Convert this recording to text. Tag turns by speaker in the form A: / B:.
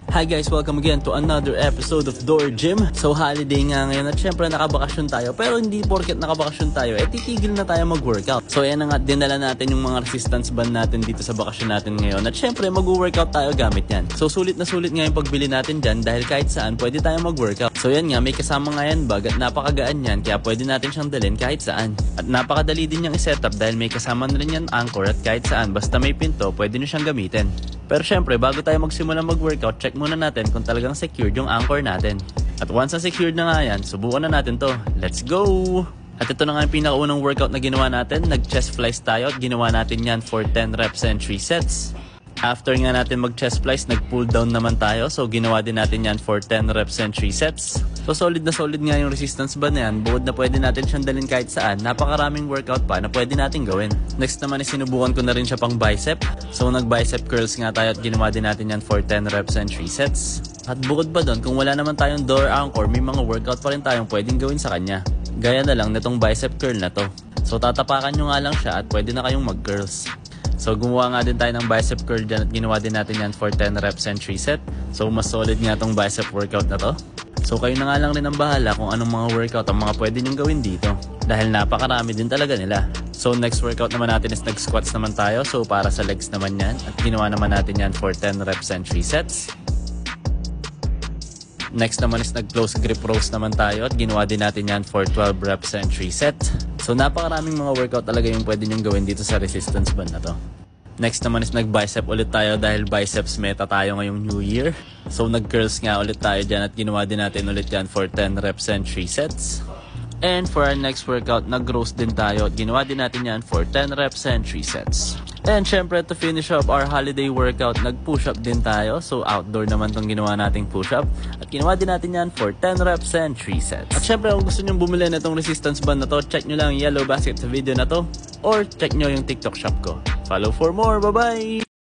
A: Hi guys, welcome again to another episode of Door Gym. So holiday nga ngayon at syempre nakabakasyon tayo, pero hindi porket nakabakasyon tayo titigil na tayo mag-workout. So yan na nga, dinala natin yung mga resistance band natin dito sa bakasyon natin ngayon at syempre mag-workout tayo gamit yan. So sulit na sulit nga yung pagbili natin dyan dahil kahit saan pwede tayo mag-workout. So yan nga, may kasama nga yan bag at napakagaan yan kaya pwede natin siyang dalhin kahit saan. At napakadali din niyang i-setup dahil may kasama na rin yan anchor at kahit saan basta may pinto pwede nyo siyang gamitin. Pero syempre, bago tayo magsimula mag-workout, check muna natin kung talagang secured yung anchor natin. At once na secured na nga yan, subukan na natin to. Let's go! At ito na nga yung pinakaunang workout na ginawa natin. Nag-chest flies tayo at ginawa natin yan for 10 reps and 3 sets. After nga natin mag-chest flies, nag-pull down naman tayo. So ginawa din natin yan for 10 reps and 3 sets. So solid na solid nga yung resistance band na yan. Bukod na pwede natin siyang dalhin kahit saan, napakaraming workout pa na pwede natin gawin. Next naman is sinubukan ko na rin siya pang bicep. So nag-bicep curls nga tayo at ginawa din natin yan for 10 reps and 3 sets. At bukod pa doon, kung wala naman tayong door anchor, may mga workout pa rin tayong pwedeng gawin sa kanya. Gaya na lang nitong bicep curl na to. So tatapakan nyo nga lang siya at pwede na kayong mag-curls. So gumawa nga din tayo ng bicep curl dyan at ginawa din natin yan for 10 reps and 3 set. So mas solid nga tong bicep workout na to. So kayo na nga lang rin ang bahala kung anong mga workout ang mga pwede nyong gawin dito. Dahil napakarami din talaga nila. So next workout naman natin is nag-squats naman tayo. So para sa legs naman yan. At ginawa naman natin yan for 10 reps and 3 sets. Next naman is nag-close grip rows naman tayo at ginawa din natin yan for 12 reps and 3 sets. So napakaraming mga workout talaga yung pwede nyong gawin dito sa resistance band na to. Next naman is nag-bicep ulit tayo dahil biceps meta tayo ngayong New Year. So nag-curls nga ulit tayo dyan at ginawa din natin ulit yan for 10 reps and 3 sets. And for our next workout, nag-rows din tayo at ginawa din natin yan for 10 reps and 3 sets. And syempre to finish up our holiday workout, nag-push up din tayo. So outdoor naman tong ginawa nating push up. At ginawa din natin yan for 10 reps and 3 sets. At syempre kung gusto nyo bumili na itong resistance band na to, check nyo lang yung yellow basket sa video na to. Or check nyo yung TikTok shop ko. Follow for more. Bye-bye!